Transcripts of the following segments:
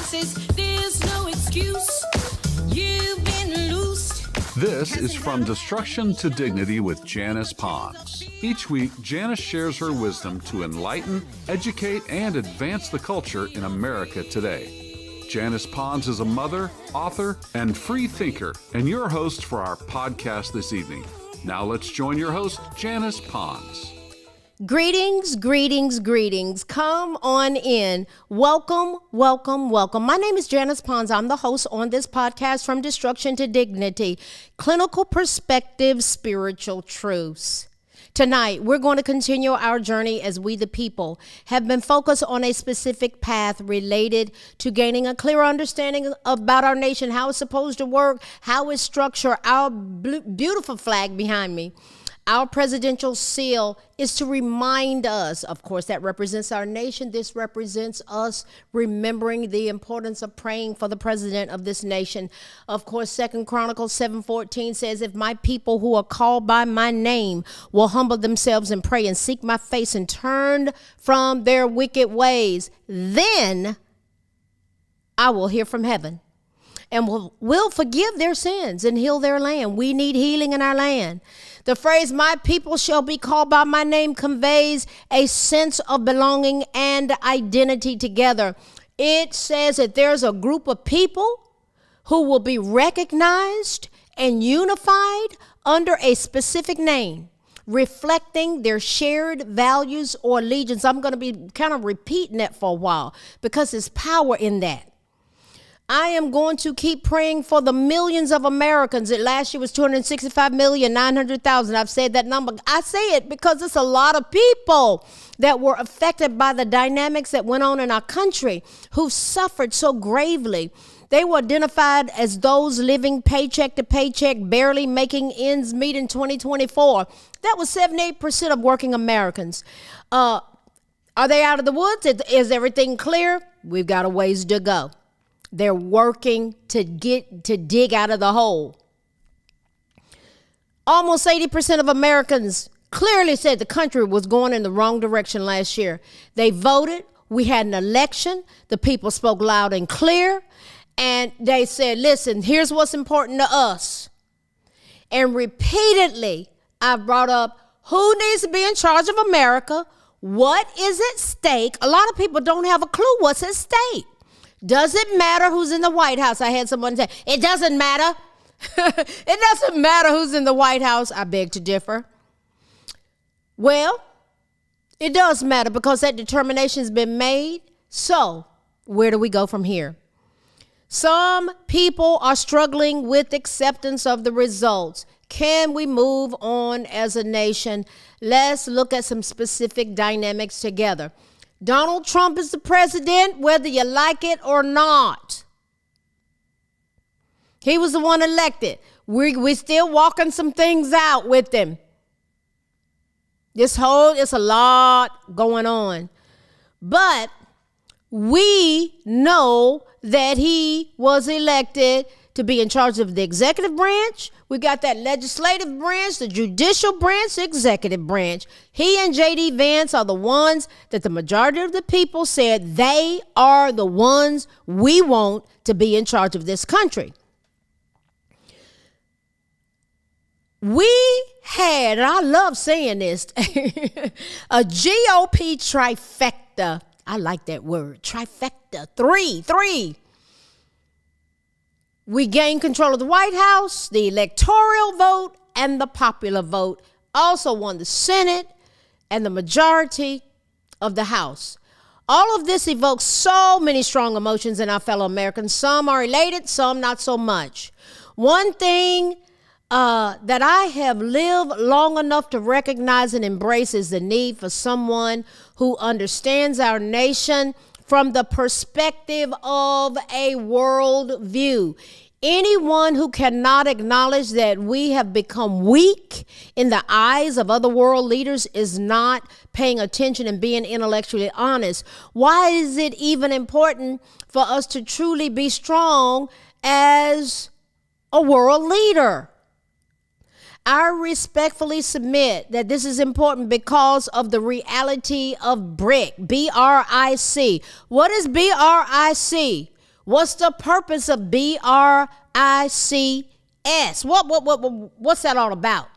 taxes. There's no excuse. You've been loosed. This is From Destruction to Dignity with Janice Pons. Each week, Janice shares her wisdom to enlighten, educate, and advance the culture in America today. Janice Pons is a mother, author, and free thinker, and your host for our podcast this evening. Now let's join your host, Janice Pons. Greetings, greetings, greetings. Come on in. Welcome, welcome, welcome. My name is Janice Pons. I'm the host on this podcast, From Destruction to Dignity, Clinical Perspective, Spiritual Truths. Tonight, we're going to continue our journey as we, the people, have been focused on a specific path related to gaining a clear understanding about our nation, how it's supposed to work, how it's structured. Our beautiful flag behind me, our presidential seal, is to remind us, of course, that represents our nation. This represents us remembering the importance of praying for the president of this nation. Of course, 2 Chronicles 7:14 says, if my people who are called by my name will humble themselves and pray and seek my face and turn from their wicked ways, then I will hear from heaven and will forgive their sins and heal their land. We need healing in our land. The phrase, my people shall be called by my name, conveys a sense of belonging and identity together. It says that there's a group of people who will be recognized and unified under a specific name, reflecting their shared values or allegiance. I'm going to be kind of repeating that for a while because there's power in that. I am going to keep praying for the millions of Americans. Last year was 265,900,000. I've said that number. I say it because it's a lot of people that were affected by the dynamics that went on in our country who suffered so gravely. They were identified as those living paycheck to paycheck, barely making ends meet in 2024. That was 78% of working Americans. Are they out of the woods? Is everything clear? We've got a ways to go. They're working to dig out of the hole. Almost 80% of Americans clearly said the country was going in the wrong direction last year. They voted. We had an election. The people spoke loud and clear. And they said, listen, here's what's important to us. And repeatedly, I brought up who needs to be in charge of America, what is at stake. A lot of people don't have a clue what's at stake. Does it matter who's in the White House? I had someone say, it doesn't matter. It doesn't matter who's in the White House. I beg to differ. Well, it does matter because that determination has been made. So where do we go from here? Some people are struggling with acceptance of the results. Can we move on as a nation? Let's look at some specific dynamics together. Donald Trump is the president, whether you like it or not. He was the one elected. We're still walking some things out with him. It's a lot going on. But we know that he was elected to be in charge of the executive branch. We got that legislative branch, the judicial branch, the executive branch. He and J.D. Vance are the ones that the majority of the people said they are the ones we want to be in charge of this country. We had, and I love saying this, a GOP trifecta. I like that word, trifecta, three. We gained control of the White House, the electoral vote, and the popular vote. Also won the Senate and the majority of the House. All of this evokes so many strong emotions in our fellow Americans. Some are elated, some not so much. One thing that I have lived long enough to recognize and embrace is the need for someone who understands our nation from the perspective of a world view. Anyone who cannot acknowledge that we have become weak in the eyes of other world leaders is not paying attention and being intellectually honest. Why is it even important for us to truly be strong as a world leader? I respectfully submit that this is important because of the reality of BRIC, B-R-I-C. What is B-R-I-C? What's the purpose of BRICS? What's that all about?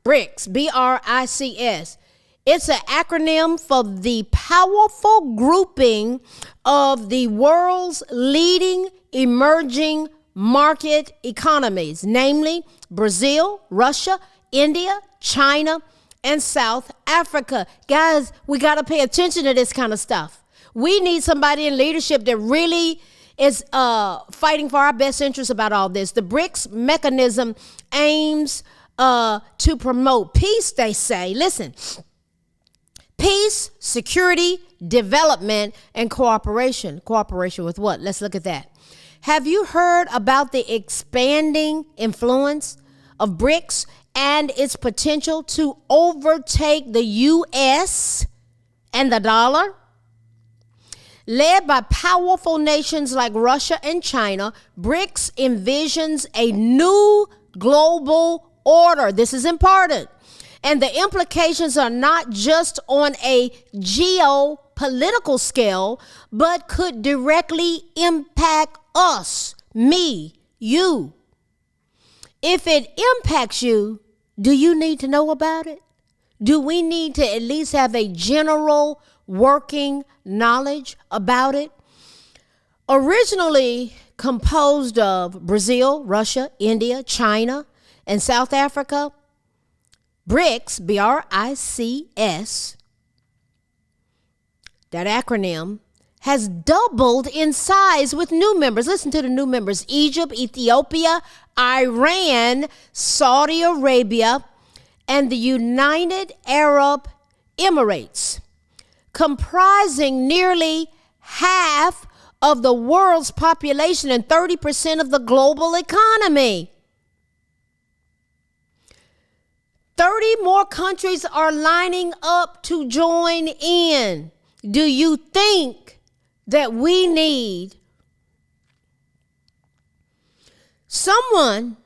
BRICS, BRICS. It's an acronym for the powerful grouping of the world's leading emerging market economies, namely Brazil, Russia, India, China, and South Africa. Guys, we got to pay attention to this kind of stuff. We need somebody in leadership that really is fighting for our best interests about all this. The BRICS mechanism aims to promote peace, they say. Listen, peace, security, development, and cooperation. Cooperation with what? Let's look at that. Have you heard about the expanding influence of BRICS and its potential to overtake the U.S. and the dollar? Led by powerful nations like Russia and China, BRICS envisions a new global order. This is important. And the implications are not just on a geopolitical scale, but could directly impact us, me, you. If it impacts you, do you need to know about it? Do we need to at least have a general working knowledge about it? Originally composed of Brazil, Russia, India, China, and South Africa, BRICS, B-R-I-C-S, that acronym, has doubled in size with new members. Listen to the new members: Egypt, Ethiopia, Iran, Saudi Arabia, and the United Arab Emirates, comprising nearly half of the world's population and 30% of the global economy. 30 more countries are lining up to join in. Do you think that we need someone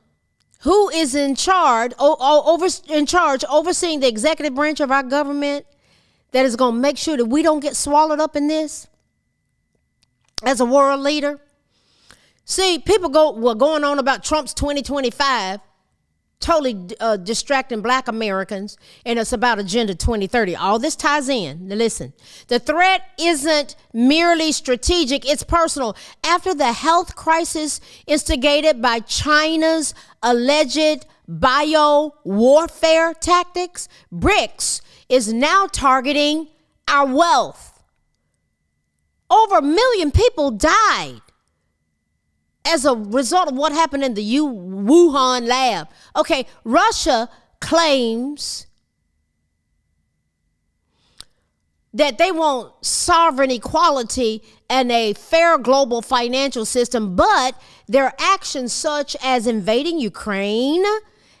who is in charge, overseeing the executive branch of our government, that is going to make sure that we don't get swallowed up in this as a world leader? See, people were going on about Trump's 2025, totally distracting black Americans, and it's about Agenda 2030. All this ties in. Now listen, the threat isn't merely strategic, it's personal. After the health crisis instigated by China's alleged bio-warfare tactics, BRICS is now targeting our wealth. Over 1 million people died as a result of what happened in the Wuhan lab. Okay, Russia claims that they want sovereign equality and a fair global financial system, but their actions such as invading Ukraine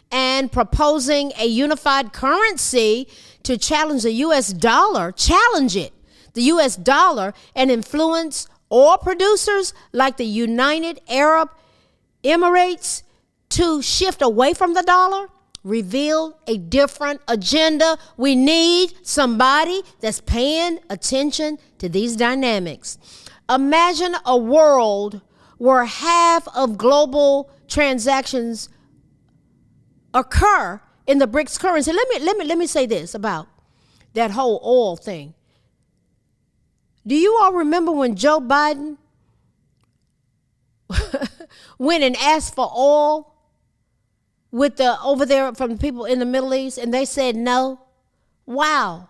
and proposing a unified currency to challenge the U.S. dollar, the U.S. dollar, and influence oil producers like the United Arab Emirates to shift away from the dollar, reveal a different agenda. We need somebody that's paying attention to these dynamics. Imagine a world where half of global transactions occur in the BRICS currency. Let me say this about that whole oil thing. Do you all remember when Joe Biden went and asked for oil over there from the people in the Middle East, and they said no? Wow.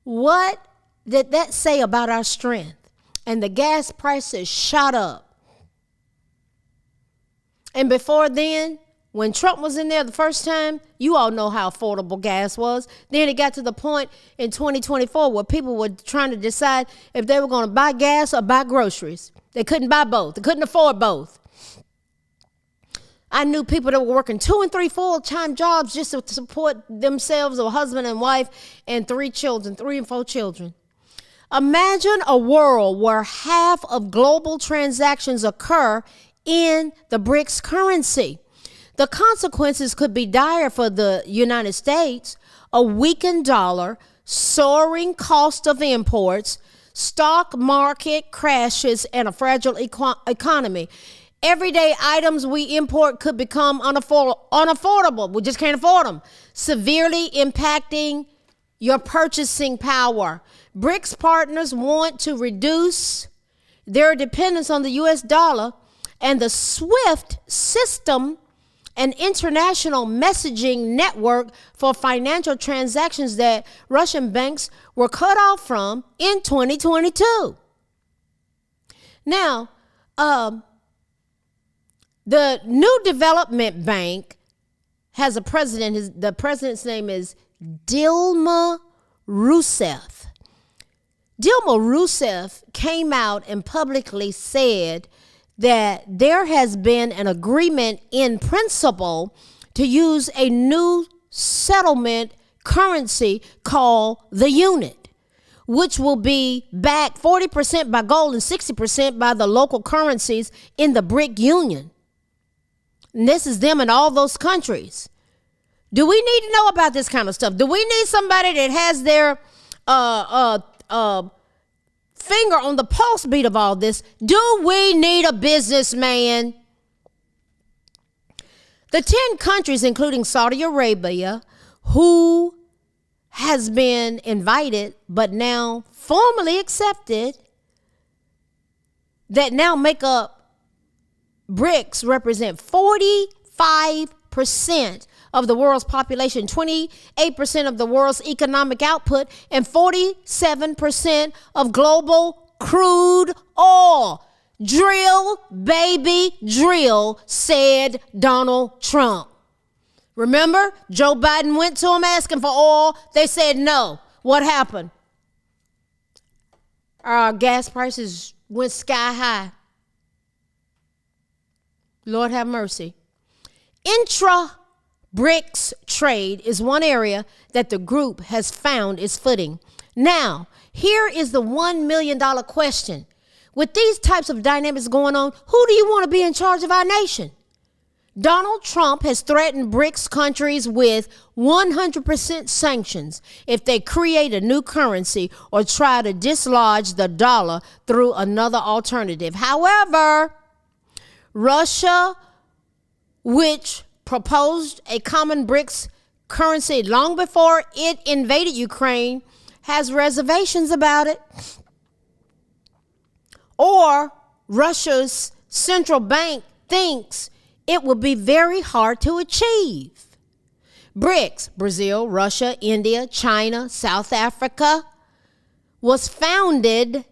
What did that say about our strength? And the gas prices shot up. And before then, when Trump was in there the first time, you all know how affordable gas was. Then it got to the point in 2024 where people were trying to decide if they were going to buy gas or buy groceries. They couldn't buy both. They couldn't afford both. I knew people that were working 2 and 3 full-time jobs just to support themselves, a husband and wife, and 3 and 4 children. Imagine a world where half of global transactions occur in the BRICS currency. The consequences could be dire for the United States: a weakened dollar, soaring cost of imports, stock market crashes, and a fragile economy. Everyday items we import could become unaffordable. We just can't afford them, severely impacting your purchasing power. BRICS partners want to reduce their dependence on the U.S. dollar, and the SWIFT system, an international messaging network for financial transactions that Russian banks were cut off from in 2022. Now, the new development bank has a president. The president's name is Dilma Rousseff. Dilma Rousseff came out and publicly said that there has been an agreement in principle to use a new settlement currency called the unit, which will be backed 40% by gold and 60% by the local currencies in the BRIC Union. And this is them in all those countries. Do we need to know about this kind of stuff? Do we need somebody that has their finger on the pulse beat of all this? Do we need a businessman? The 10 countries, including Saudi Arabia, who has been invited but now formally accepted, that now make up BRICS, represent 45% of the world's population, 28% of the world's economic output, and 47% of global crude oil. Drill, baby, drill, said Donald Trump. Remember, Joe Biden went to him asking for oil. They said no. What happened? Our gas prices went sky high. Lord have mercy. Intra-BRICS trade is one area that the group has found its footing. Now, here is the $1 million question. With these types of dynamics going on, who do you want to be in charge of our nation? Donald Trump has threatened BRICS countries with 100% sanctions if they create a new currency or try to dislodge the dollar through another alternative. However, Russia, which proposed a common BRICS currency long before it invaded Ukraine, has reservations about it. Or Russia's central bank thinks it will be very hard to achieve. BRICS, Brazil, Russia, India, China, South Africa, was founded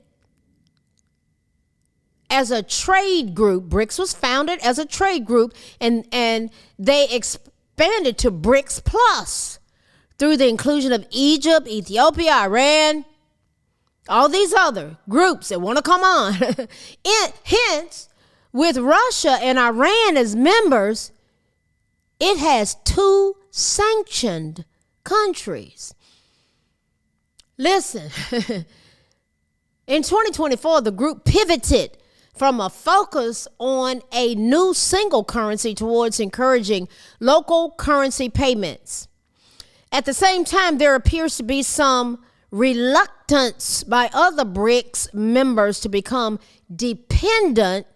as a trade group. BRICS was founded as a trade group, and they expanded to BRICS Plus through the inclusion of Egypt, Ethiopia, Iran, all these other groups that want to come on. Hence, with Russia and Iran as members, it has 2 sanctioned countries. Listen, in 2024, the group pivoted from a focus on a new single currency towards encouraging local currency payments. At the same time, there appears to be some reluctance by other BRICS members to become dependent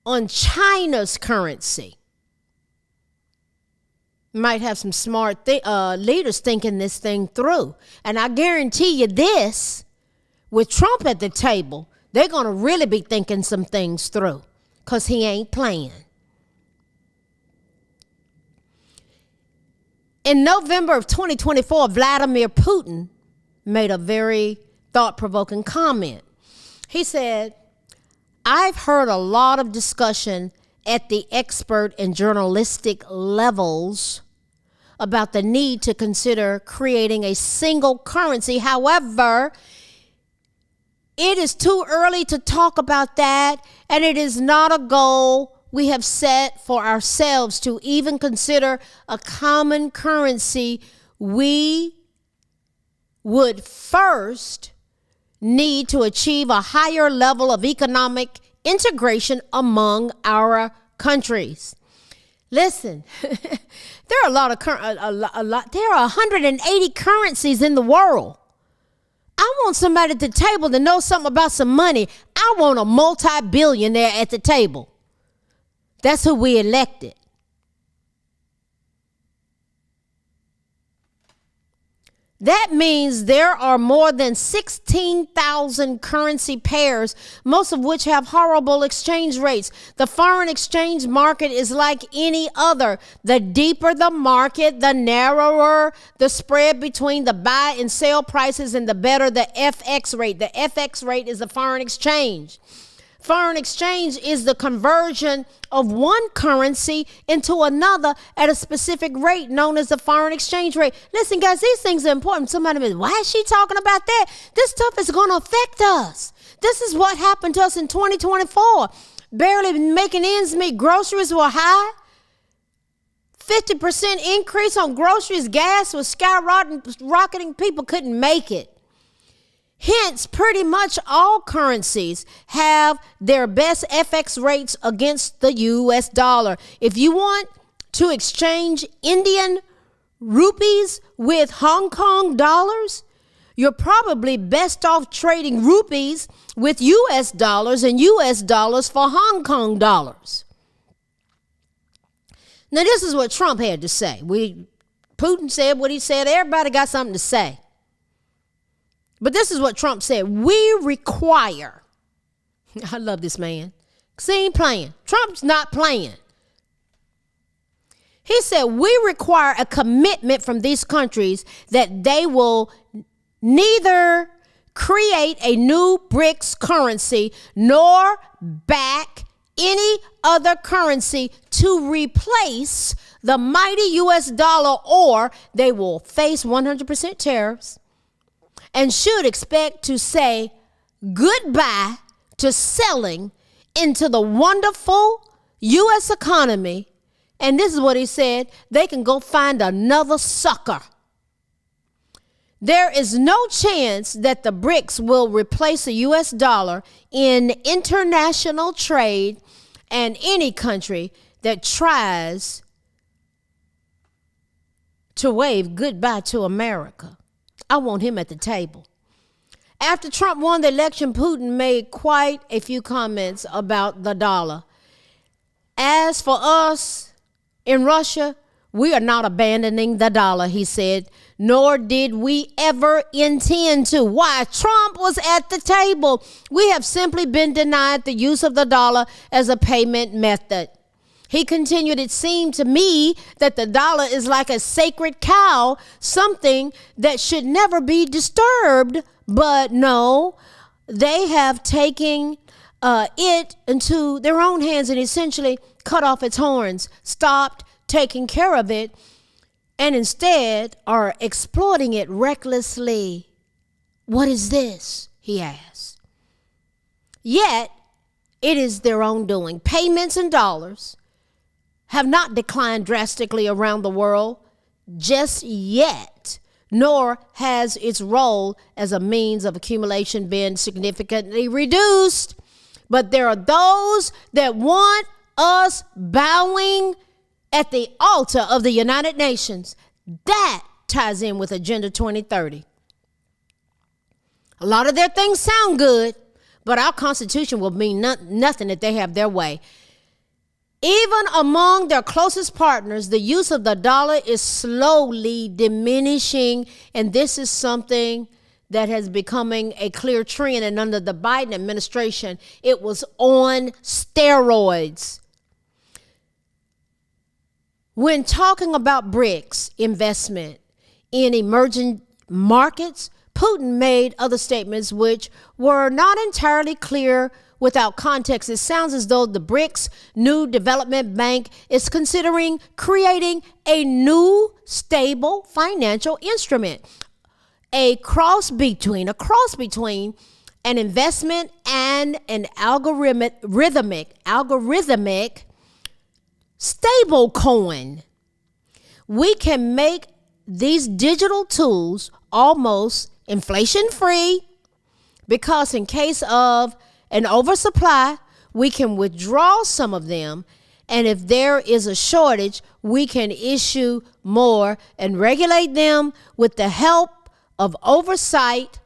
on China's currency. Might have some smart leaders thinking this thing through. And I guarantee you this, with Trump at the table, they're going to really be thinking some things through, because he ain't playing. In November of 2024, Vladimir Putin made a very thought-provoking comment. He said, I've heard a lot of discussion at the expert and journalistic levels about the need to consider creating a single currency. However, it is too early to talk about that, and it is not a goal we have set for ourselves to even consider a common currency. We would first need to achieve a higher level of economic integration among our countries. Listen, there are there are 180 currencies in the world. I want somebody at the table to know something about some money. I want a multi-billionaire at the table. That's who we elected. That means there are more than 16,000 currency pairs, most of which have horrible exchange rates. The foreign exchange market is like any other. The deeper the market, the narrower the spread between the buy and sell prices, and the better the FX rate. The FX rate is the foreign exchange. Foreign exchange is the conversion of one currency into another at a specific rate known as the foreign exchange rate. Listen, guys, these things are important. Somebody says, why is she talking about that? This stuff is going to affect us. This is what happened to us in 2024. Barely making ends meet. Groceries were high. 50% increase on groceries. Gas was skyrocketing. People couldn't make it. Hence, pretty much all currencies have their best FX rates against the US dollar. If you want to exchange Indian rupees with Hong Kong dollars, you're probably best off trading rupees with US dollars and US dollars for Hong Kong dollars. Now, this is what Trump had to say. Putin said what he said. Everybody got something to say. But this is what Trump said. We require, I love this man, because he ain't playing. Trump's not playing. He said, we require a commitment from these countries that they will neither create a new BRICS currency nor back any other currency to replace the mighty US dollar, or they will face 100% tariffs and should expect to say goodbye to selling into the wonderful U.S. economy. And this is what he said, they can go find another sucker. There is no chance that the BRICS will replace the U.S. dollar in international trade, and any country that tries to wave goodbye to America, I want him at the table. After Trump won the election, Putin made quite a few comments about the dollar. As for us in Russia, we are not abandoning the dollar, he said, nor did we ever intend to. Why? Trump was at the table. We have simply been denied the use of the dollar as a payment method. He continued, it seemed to me that the dollar is like a sacred cow, something that should never be disturbed. But no, they have taken it into their own hands and essentially cut off its horns, stopped taking care of it, and instead are exploiting it recklessly. What is this? He asked. Yet, it is their own doing. Payments in dollars have not declined drastically around the world just yet, nor has its role as a means of accumulation been significantly reduced. But there are those that want us bowing at the altar of the United Nations. That ties in with Agenda 2030. A lot of their things sound good, but our Constitution will mean nothing if they have their way. Even among their closest partners, the use of the dollar is slowly diminishing, and this is something that has becoming a clear trend. And under the Biden administration, it was on steroids. When talking about BRICS investment in emerging markets, Putin made other statements which were not entirely clear without context. It sounds as though the BRICS New Development Bank is considering creating a new stable financial instrument, a cross between an investment and an algorithmic stable coin. We can make these digital tools almost inflation free, because in case of an oversupply, we can withdraw some of them, and if there is a shortage, we can issue more and regulate them with the help of oversight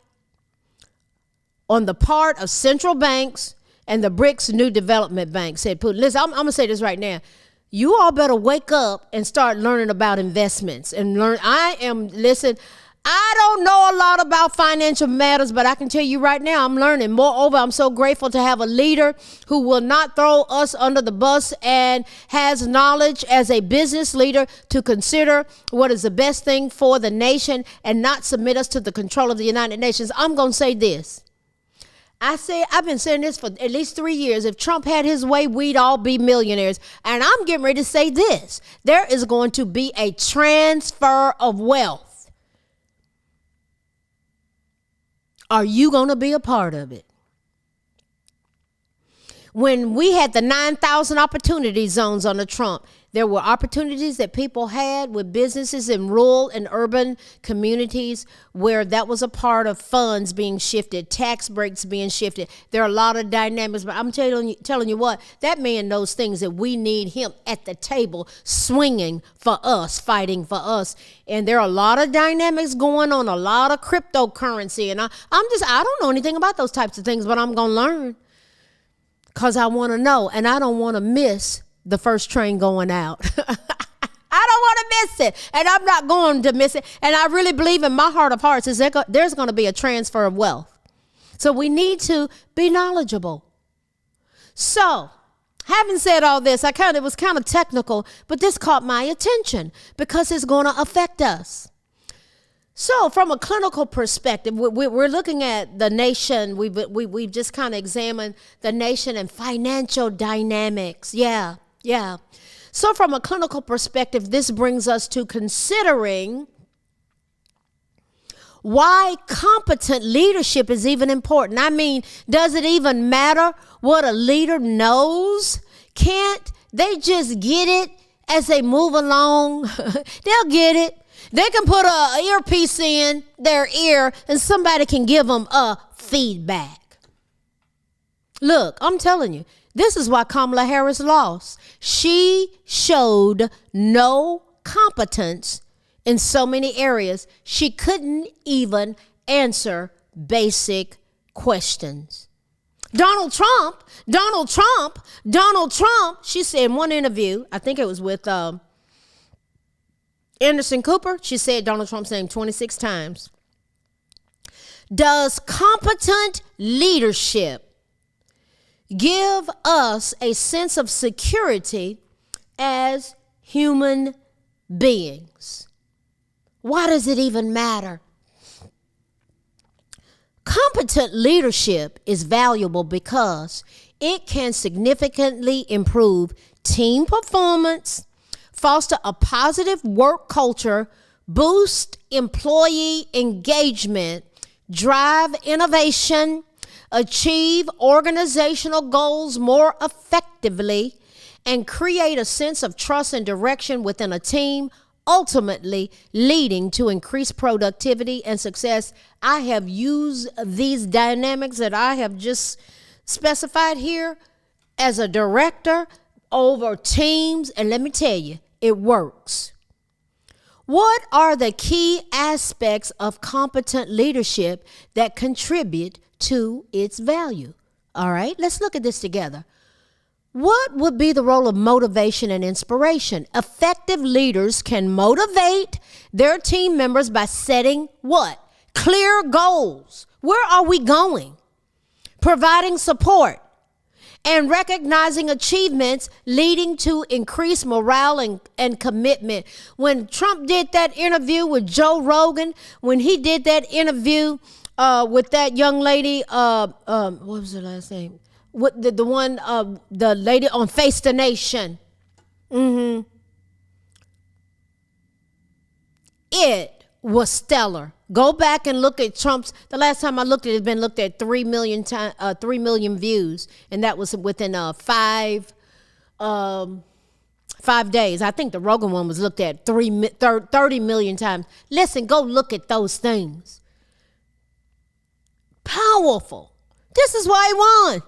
on the part of central banks and the BRICS New Development Bank, said Putin. Listen, I'm going to say this right now. You all better wake up and start learning about investments and learn. I don't know a lot about financial matters, but I can tell you right now, I'm learning. Moreover, I'm so grateful to have a leader who will not throw us under the bus and has knowledge as a business leader to consider what is the best thing for the nation and not submit us to the control of the United Nations. I'm going to say this. I've been saying this for at least 3 years. If Trump had his way, we'd all be millionaires. And I'm getting ready to say this. There is going to be a transfer of wealth. Are you going to be a part of it? When we had the 9,000 opportunity zones under Trump, there were opportunities that people had with businesses in rural and urban communities where that was a part of funds being shifted, tax breaks being shifted. There are a lot of dynamics, but I'm telling you what, that man knows things that we need him at the table swinging for us, fighting for us. And there are a lot of dynamics going on, a lot of cryptocurrency. And I don't know anything about those types of things, but I'm going to learn. Because I want to know, and I don't want to miss the first train going out. I don't want to miss it, and I'm not going to miss it. And I really believe in my heart of hearts is there's going to be a transfer of wealth. So we need to be knowledgeable. So, having said all this, it was kind of technical, but this caught my attention because it's going to affect us. So from a clinical perspective, we're looking at the nation. We've just kind of examined the nation and financial dynamics. Yeah. So from a clinical perspective, this brings us to considering why competent leadership is even important. I mean, does it even matter what a leader knows? Can't they just get it as they move along? They'll get it. They can put an earpiece in their ear and somebody can give them a feedback. Look, I'm telling you, this is why Kamala Harris lost. She showed no competence in so many areas. She couldn't even answer basic questions. Donald Trump, she said in one interview, I think it was with Anderson Cooper, she said Donald Trump's name 26 times. Does competent leadership give us a sense of security as human beings? Why does it even matter? Competent leadership is valuable because it can significantly improve team performance, foster a positive work culture, boost employee engagement, drive innovation, achieve organizational goals more effectively, and create a sense of trust and direction within a team, ultimately leading to increased productivity and success. I have used these dynamics that I have just specified here as a director over teams, and let me tell you, it works. What are the key aspects of competent leadership that contribute to its value? All right, let's look at this together. What would be the role of motivation and inspiration? Effective leaders can motivate their team members by setting what? Clear goals. Where are we going? Providing support and recognizing achievements leading to increased morale and commitment. When Trump did that interview with Joe Rogan, when he did that interview with that young lady, what was her last name? The lady on Face the Nation. It was stellar. Go back and look at Trump's. The last time I looked at it, had been looked at 3 million views, and that was within 5 days. I think the Rogan one was looked at 30 million times. Listen, go look at those things. Powerful. This is why he won.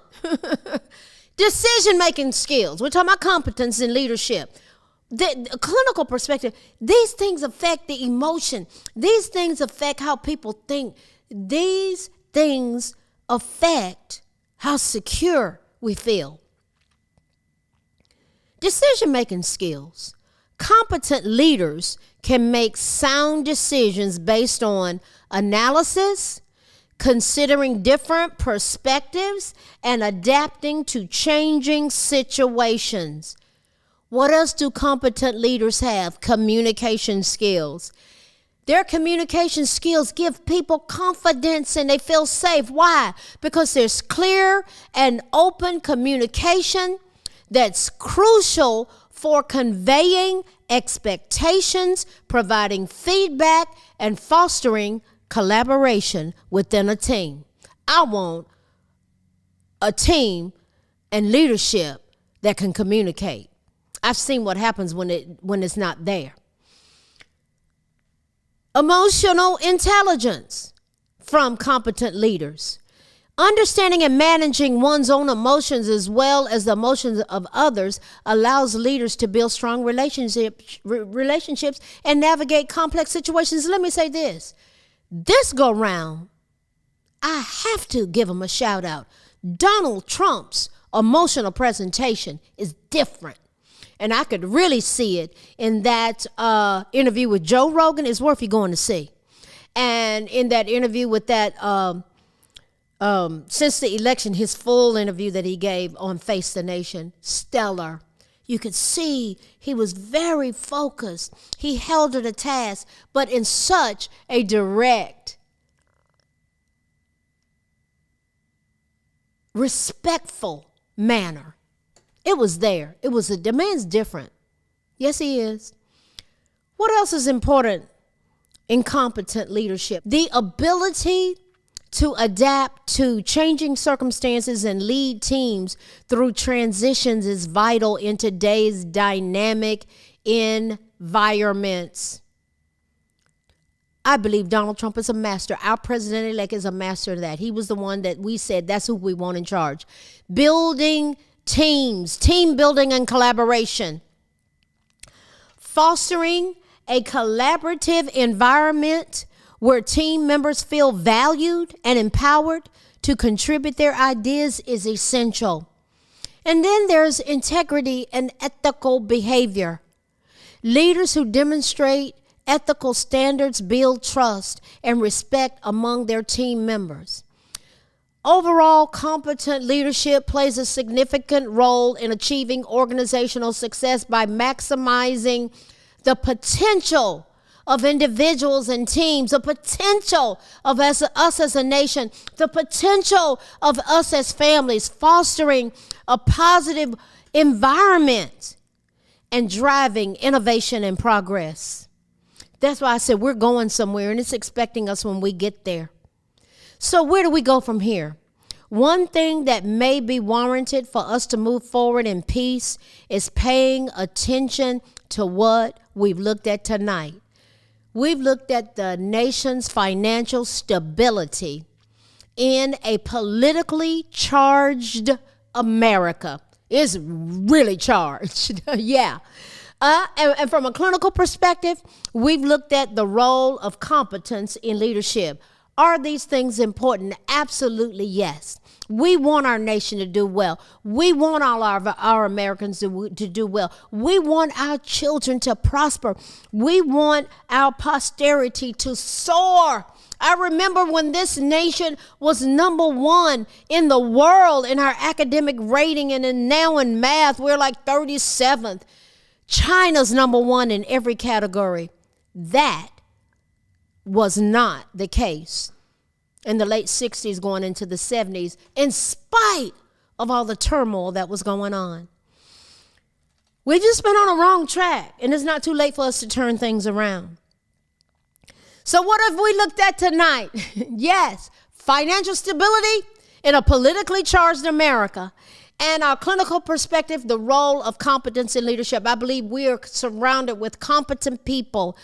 Decision-making skills. We're talking about competence in leadership. The clinical perspective, these things affect the emotion. These things affect how people think. These things affect how secure we feel. Decision-making skills. Competent leaders can make sound decisions based on analysis, considering different perspectives, and adapting to changing situations. What else do competent leaders have? Communication skills. Their communication skills give people confidence and they feel safe. Why? Because there's clear and open communication that's crucial for conveying expectations, providing feedback, and fostering collaboration within a team. I want a team and leadership that can communicate. I've seen what happens when it's not there. Emotional intelligence from competent leaders. Understanding and managing one's own emotions as well as the emotions of others allows leaders to build strong relationships and navigate complex situations. Let me say this. This go round, I have to give him a shout out. Donald Trump's emotional presentation is different. And I could really see it in that interview with Joe Rogan. It's worth you going to see. And in that interview with that, since the election, his full interview that he gave on Face the Nation, stellar. You could see he was very focused. He held to the task, but in such a direct, respectful manner. It was there. The man's different. Yes, he is. What else is important in competent leadership? The ability to adapt to changing circumstances and lead teams through transitions is vital in today's dynamic environments. I believe Donald Trump is a master. Our president-elect is a master of that. He was the one that we said that's who we want in charge. Building teams, team building and collaboration. Fostering a collaborative environment where team members feel valued and empowered to contribute their ideas is essential. And then there's integrity and ethical behavior. Leaders who demonstrate ethical standards build trust and respect among their team members. Overall, competent leadership plays a significant role in achieving organizational success by maximizing the potential of individuals and teams, the potential of us as a nation, the potential of us as families, fostering a positive environment and driving innovation and progress. That's why I said we're going somewhere and it's expecting us when we get there. So where do we go from here? One thing that may be warranted for us to move forward in peace is paying attention to what we've looked at tonight. We've looked at the nation's financial stability in a politically charged America. It's really charged, yeah. And from a clinical perspective, we've looked at the role of competence in leadership. Are these things important? Absolutely, yes. We want our nation to do well. We want all our Americans to do well. We want our children to prosper. We want our posterity to soar. I remember when this nation was number one in the world in our academic rating, and then now in math, we're like 37th. China's number one in every category. That was not the case in the late 60s going into the 70s, in spite of all the turmoil that was going on. We've just been on a wrong track, and it's not too late for us to turn things around. So what have we looked at tonight? Yes, financial stability in a politically charged America. And our clinical perspective, the role of competence in leadership. I believe we are surrounded with competent people,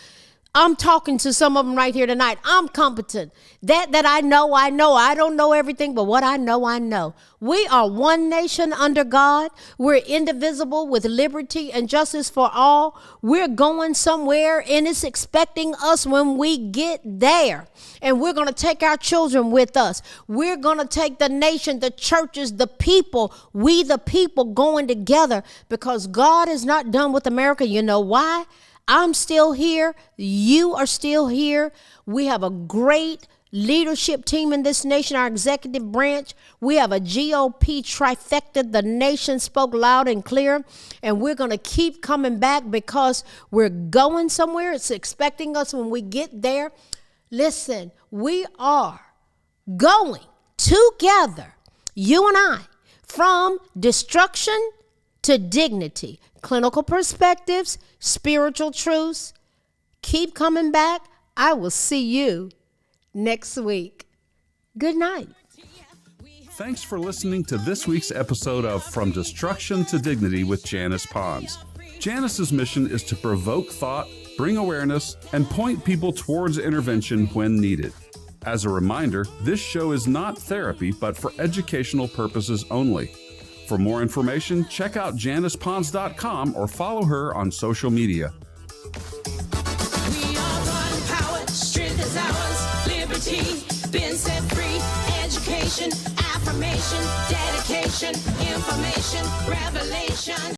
I'm talking to some of them right here tonight. I'm competent. That I know. I don't know everything, but what I know. We are one nation under God. We're indivisible with liberty and justice for all. We're going somewhere, and it's expecting us when we get there. And we're going to take our children with us. We're going to take the nation, the churches, the people, we the people going together, because God is not done with America. You know why? I'm still here. You are still here. We have a great leadership team in this nation, our executive branch. We have a GOP trifecta. The nation spoke loud and clear, and we're going to keep coming back because we're going somewhere. It's expecting us when we get there. Listen, we are going together, you and I, from destruction to dignity. Clinical perspectives, spiritual truths. Keep coming back. I will see you next week. Good night. Thanks for listening to this week's episode of From Destruction to Dignity with Janice Pons. Janice's mission is to provoke thought, bring awareness, and point people towards intervention when needed. As a reminder, this show is not therapy, but for educational purposes only. For more information, check out JanicePons.com or follow her on social media. We are one power, strength is ours, liberty, been set free, education, affirmation, dedication, information, revelation.